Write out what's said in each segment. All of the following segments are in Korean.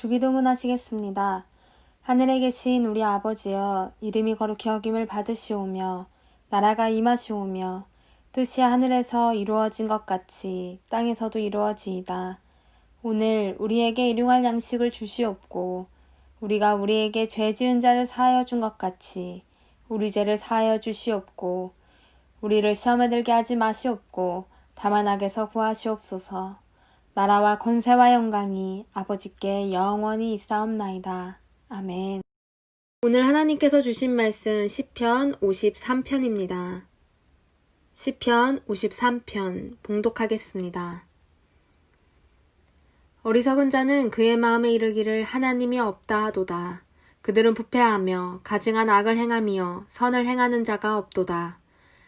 주기도문 하시겠습니다. 하늘에 계신 우리 아버지여, 이름이 거룩히 여김을 받으시오며 나라가 임하시오며 뜻이 하늘에서 이루어진 것 같이 땅에서도 이루어지이다. 오늘 우리에게 일용할 양식을 주시옵고 우리가 우리에게 죄 지은 자를 사하여 준 것 같이 우리 죄를 사하여 주시옵고 우리를 시험에 들게 하지 마시옵고 다만 악에서 구하시옵소서. 나라와 권세와 영광이 아버지께 영원히 있사옵나이다. 아멘. 오늘 하나님께서 주신 말씀 시편 53편입니다. 시편 53편 봉독하겠습니다. 어리석은 자는 그의 마음에 이르기를 하나님이 없다 하도다. 그들은 부패하며 가증한 악을 행하며 선을 행하는 자가 없도다.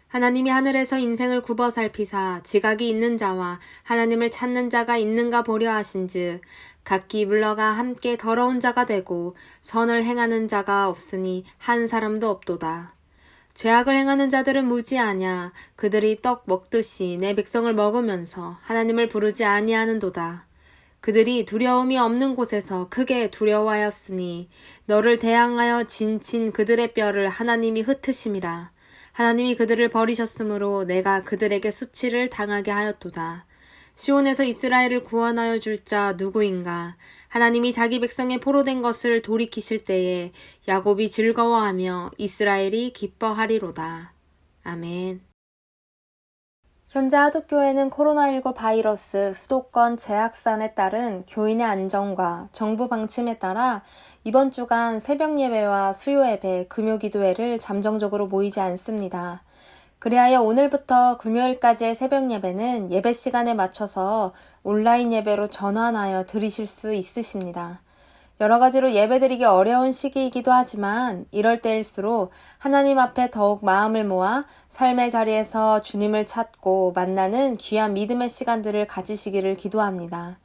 하나님이 하늘에서 인생을 굽어 살피사 지각이 있는 자와 하나님을 찾는 자가 있는가 보려 하신즉 각기 물러가 함께 더러운 자가 되고 선을 행하는 자가 없으니 한 사람도 없도다. 죄악을 행하는 자들은 무지하냐. 그들이 떡 먹듯이 내 백성을 먹으면서 하나님을 부르지 아니하는도다. 그들이 두려움이 없는 곳에서 크게 두려워하였으니 너를 대항하여 진친 그들의 뼈를 하나님이 흩으심이라. 하나님이 그들을 버리셨으므로 내가 그들에게 수치를 당하게 하였도다. 시온에서 이스라엘을 구원하여 줄 자 누구인가? 하나님이 자기 백성의 포로된 것을 돌이키실 때에 야곱이 즐거워하며 이스라엘이 기뻐하리로다. 아멘. 현재 하독교회는 코로나19 바이러스 수도권 재확산에 따른 교인의 안전과 정부 방침에 따라 이번 주간 새벽 예배와 수요 예배, 금요 기도회를 잠정적으로 모이지 않습니다. 그리하여 오늘부터 금요일까지의 새벽 예배는 예배 시간에 맞춰서 온라인 예배로 전환하여 드리실 수 있으십니다. 여러 가지로 예배드리기 어려운 시기이기도 하지만 이럴 때일수록 하나님 앞에 더욱 마음을 모아 삶의 자리에서 주님을 찾고 만나는 귀한 믿음의 시간들을 가지시기를 기도합니다.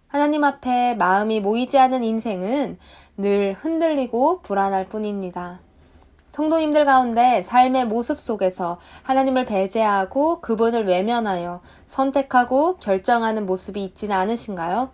하나님 앞에 마음이 모이지 않은 인생은 늘 흔들리고 불안할 뿐입니다. 성도님들 가운데 삶의 모습 속에서 하나님을 배제하고 그분을 외면하여 선택하고 결정하는 모습이 있지는 않으신가요?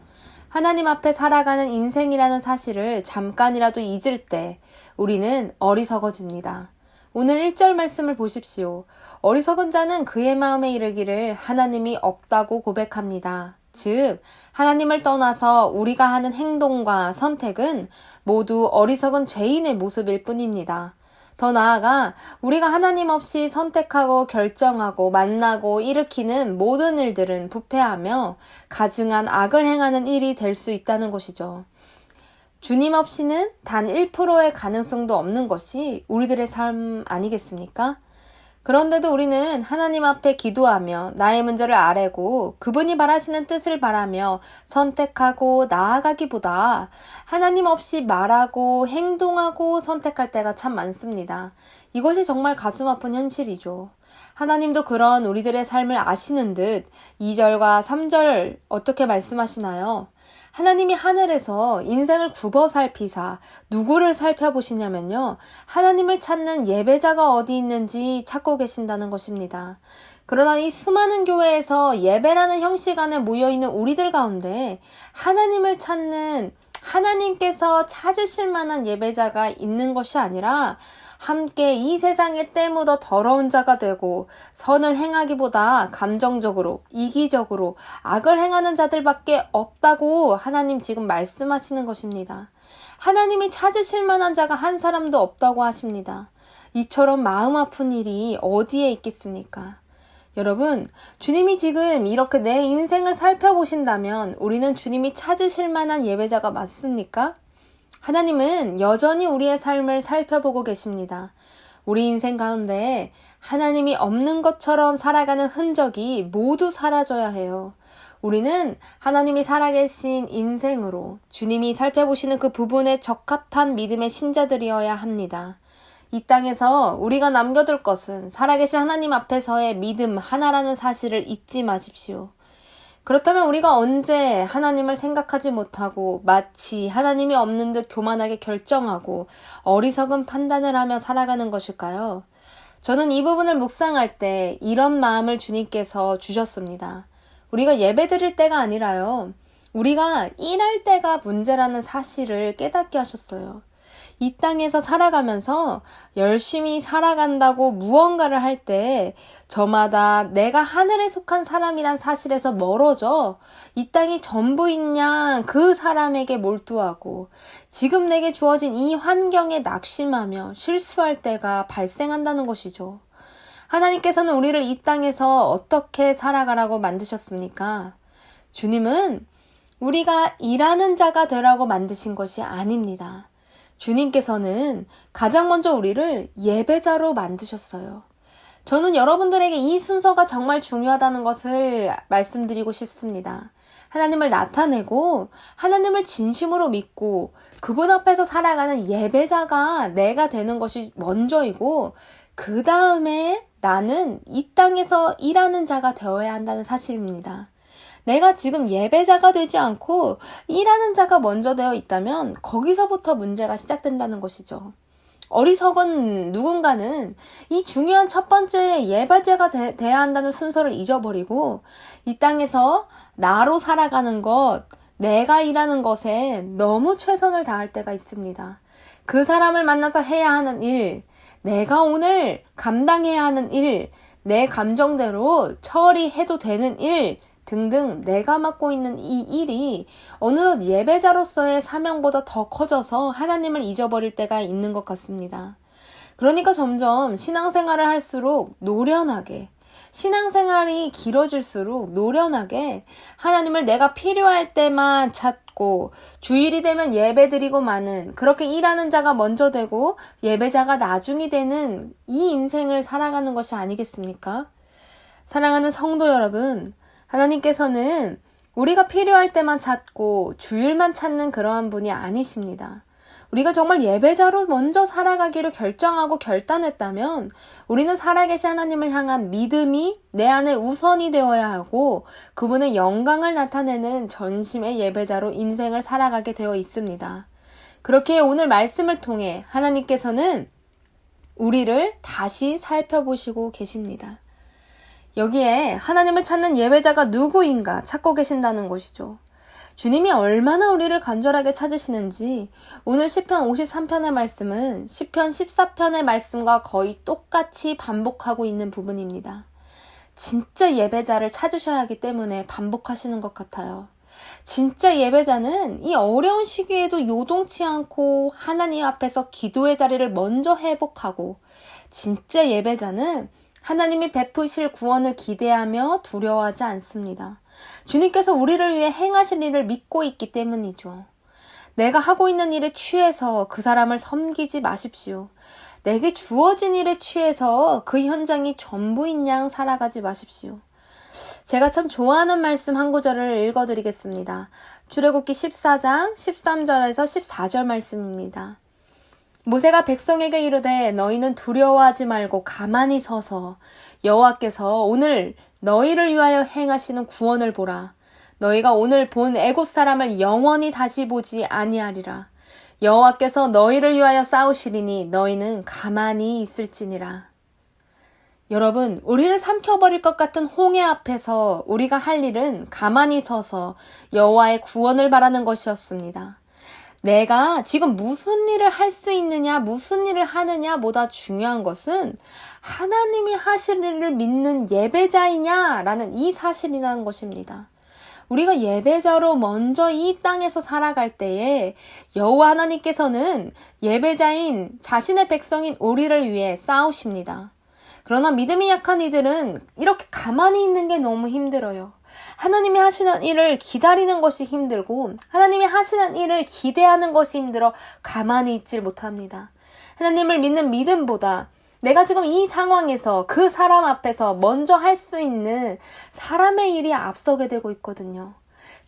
하나님 앞에 살아가는 인생이라는 사실을 잠깐이라도 잊을 때 우리는 어리석어집니다. 오늘 1절 말씀을 보십시오. 어리석은 자는 그의 마음에 이르기를 하나님이 없다고 고백합니다. 즉, 하나님을 떠나서 우리가 하는 행동과 선택은 모두 어리석은 죄인의 모습일 뿐입니다. 더 나아가 우리가 하나님 없이 선택하고 결정하고 만나고 일으키는 모든 일들은 부패하며 가증한 악을 행하는 일이 될 수 있다는 것이죠. 주님 없이는 단 1%의 가능성도 없는 것이 우리들의 삶 아니겠습니까? 그런데도 우리는 하나님 앞에 기도하며 나의 문제를 아뢰고 그분이 바라시는 뜻을 바라며 선택하고 나아가기보다 하나님 없이 말하고 행동하고 선택할 때가 참 많습니다. 이것이 정말 가슴 아픈 현실이죠. 하나님도 그런 우리들의 삶을 아시는 듯 2절과 3절 어떻게 말씀하시나요? 하나님이 하늘에서 인생을 굽어 살피사 누구를 살펴보시냐면요. 하나님을 찾는 예배자가 어디 있는지 찾고 계신다는 것입니다. 그러나 이 수많은 교회에서 예배라는 형식 안에 모여있는 우리들 가운데 하나님을 찾는 하나님께서 찾으실 만한 예배자가 있는 것이 아니라 함께 이 세상에 때 묻어 더러운 자가 되고 선을 행하기보다 감정적으로, 이기적으로 악을 행하는 자들밖에 없다고 하나님 지금 말씀하시는 것입니다. 하나님이 찾으실 만한 자가 한 사람도 없다고 하십니다. 이처럼 마음 아픈 일이 어디에 있겠습니까? 여러분, 주님이 지금 이렇게 내 인생을 살펴보신다면 우리는 주님이 찾으실 만한 예배자가 맞습니까? 하나님은 여전히 우리의 삶을 살펴보고 계십니다. 우리 인생 가운데 하나님이 없는 것처럼 살아가는 흔적이 모두 사라져야 해요. 우리는 하나님이 살아계신 인생으로 주님이 살펴보시는 그 부분에 적합한 믿음의 신자들이어야 합니다. 이 땅에서 우리가 남겨둘 것은 살아계신 하나님 앞에서의 믿음 하나라는 사실을 잊지 마십시오. 그렇다면 우리가 언제 하나님을 생각하지 못하고 마치 하나님이 없는 듯 교만하게 결정하고 어리석은 판단을 하며 살아가는 것일까요? 저는 이 부분을 묵상할 때 이런 마음을 주님께서 주셨습니다. 우리가 예배 드릴 때가 아니라요. 우리가 일할 때가 문제라는 사실을 깨닫게 하셨어요. 이 땅에서 살아가면서 열심히 살아간다고 무언가를 할 때 저마다 내가 하늘에 속한 사람이란 사실에서 멀어져 이 땅이 전부인 양 그 사람에게 몰두하고 지금 내게 주어진 이 환경에 낙심하며 실수할 때가 발생한다는 것이죠. 하나님께서는 우리를 이 땅에서 어떻게 살아가라고 만드셨습니까? 주님은 우리가 일하는 자가 되라고 만드신 것이 아닙니다. 주님께서는 가장 먼저 우리를 예배자로 만드셨어요. 저는 여러분들에게 이 순서가 정말 중요하다는 것을 말씀드리고 싶습니다. 하나님을 나타내고 하나님을 진심으로 믿고 그분 앞에서 살아가는 예배자가 내가 되는 것이 먼저이고 그 다음에 나는 이 땅에서 일하는 자가 되어야 한다는 사실입니다. 내가 지금 예배자가 되지 않고 일하는 자가 먼저 되어 있다면 거기서부터 문제가 시작된다는 것이죠. 어리석은 누군가는 이 중요한 첫 번째 예배자가 돼야 한다는 순서를 잊어버리고 이 땅에서 나로 살아가는 것, 내가 일하는 것에 너무 최선을 다할 때가 있습니다. 그 사람을 만나서 해야 하는 일, 내가 오늘 감당해야 하는 일, 내 감정대로 처리해도 되는 일, 등등 내가 맡고 있는 이 일이 어느덧 예배자로서의 사명보다 더 커져서 하나님을 잊어버릴 때가 있는 것 같습니다. 그러니까 점점 신앙생활을 할수록 노련하게, 신앙생활이 길어질수록 노련하게 하나님을 내가 필요할 때만 찾고 주일이 되면 예배드리고 마는 그렇게 일하는 자가 먼저 되고 예배자가 나중이 되는 이 인생을 살아가는 것이 아니겠습니까? 사랑하는 성도 여러분, 하나님께서는 우리가 필요할 때만 찾고 주일만 찾는 그러한 분이 아니십니다. 우리가 정말 예배자로 먼저 살아가기를 결정하고 결단했다면 우리는 살아계신 하나님을 향한 믿음이 내 안에 우선이 되어야 하고 그분의 영광을 나타내는 전심의 예배자로 인생을 살아가게 되어 있습니다. 그렇게 오늘 말씀을 통해 하나님께서는 우리를 다시 살펴보시고 계십니다. 여기에 하나님을 찾는 예배자가 누구인가 찾고 계신다는 것이죠. 주님이 얼마나 우리를 간절하게 찾으시는지 오늘 시편 53편의 말씀은 시편 14편의 말씀과 거의 똑같이 반복하고 있는 부분입니다. 진짜 예배자를 찾으셔야 하기 때문에 반복하시는 것 같아요. 진짜 예배자는 이 어려운 시기에도 요동치 않고 하나님 앞에서 기도의 자리를 먼저 회복하고 진짜 예배자는 하나님이 베푸실 구원을 기대하며 두려워하지 않습니다. 주님께서 우리를 위해 행하실 일을 믿고 있기 때문이죠. 내가 하고 있는 일에 취해서 그 사람을 섬기지 마십시오. 내게 주어진 일에 취해서 그 현장이 전부인 양 살아가지 마십시오. 제가 참 좋아하는 말씀 한 구절을 읽어드리겠습니다. 출애굽기 14장 13절에서 14절 말씀입니다. 모세가 백성에게 이르되 너희는 두려워하지 말고 가만히 서서 여호와께서 오늘 너희를 위하여 행하시는 구원을 보라. 너희가 오늘 본 애굽 사람을 영원히 다시 보지 아니하리라. 여호와께서 너희를 위하여 싸우시리니 너희는 가만히 있을지니라. 여러분, 우리를 삼켜버릴 것 같은 홍해 앞에서 우리가 할 일은 가만히 서서 여호와의 구원을 바라는 것이었습니다. 내가 지금 무슨 일을 할 수 있느냐, 무슨 일을 하느냐보다 중요한 것은 하나님이 하실 일을 믿는 예배자이냐라는 이 사실이라는 것입니다. 우리가 예배자로 먼저 이 땅에서 살아갈 때에 여호와 하나님께서는 예배자인 자신의 백성인 우리를 위해 싸우십니다. 그러나 믿음이 약한 이들은 이렇게 가만히 있는 게 너무 힘들어요. 하나님이 하시는 일을 기다리는 것이 힘들고 하나님이 하시는 일을 기대하는 것이 힘들어 가만히 있질 못합니다. 하나님을 믿는 믿음보다 내가 지금 이 상황에서 그 사람 앞에서 먼저 할 수 있는 사람의 일이 앞서게 되고 있거든요.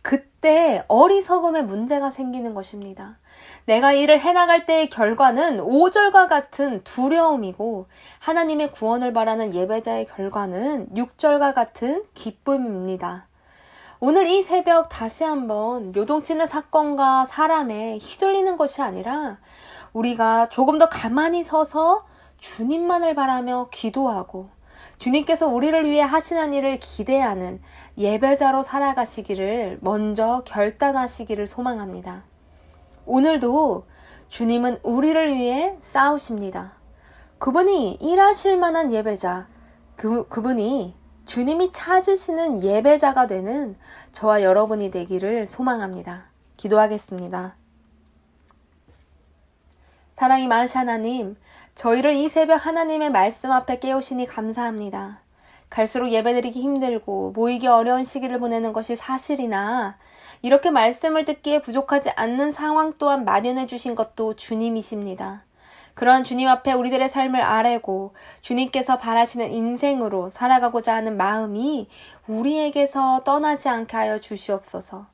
그때 어리석음에 문제가 생기는 것입니다. 내가 일을 해나갈 때의 결과는 5절과 같은 두려움이고 하나님의 구원을 바라는 예배자의 결과는 6절과 같은 기쁨입니다. 오늘 이 새벽 다시 한번 요동치는 사건과 사람에 휘둘리는 것이 아니라 우리가 조금 더 가만히 서서 주님만을 바라며 기도하고 주님께서 우리를 위해 하시는 일을 기대하는 예배자로 살아가시기를 먼저 결단하시기를 소망합니다. 오늘도 주님은 우리를 위해 싸우십니다. 그분이 일하실 만한 예배자, 그분이 주님이 찾으시는 예배자가 되는 저와 여러분이 되기를 소망합니다. 기도하겠습니다. 사랑이 많으신 하나님, 저희를 이 새벽 하나님의 말씀 앞에 깨우시니 감사합니다. 갈수록 예배드리기 힘들고 모이기 어려운 시기를 보내는 것이 사실이나 이렇게 말씀을 듣기에 부족하지 않는 상황 또한 마련해 주신 것도 주님이십니다. 그러한 주님 앞에 우리들의 삶을 아뢰고 주님께서 바라시는 인생으로 살아가고자 하는 마음이 우리에게서 떠나지 않게 하여 주시옵소서.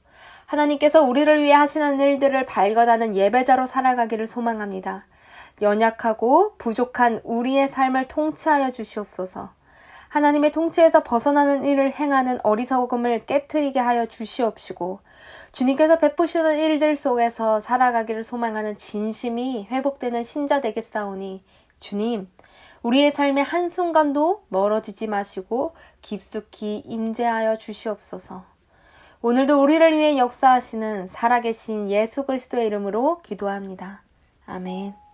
하나님께서 우리를 위해 하시는 일들을 발견하는 예배자로 살아가기를 소망합니다. 연약하고 부족한 우리의 삶을 통치하여 주시옵소서. 하나님의 통치에서 벗어나는 일을 행하는 어리석음을 깨트리게 하여 주시옵시고 주님께서 베푸시는 일들 속에서 살아가기를 소망하는 진심이 회복되는 신자 되겠사오니 주님, 우리의 삶의 한순간도 멀어지지 마시고 깊숙이 임재하여 주시옵소서. 오늘도 우리를 위해 역사하시는 살아계신 예수 그리스도의 이름으로 기도합니다. 아멘.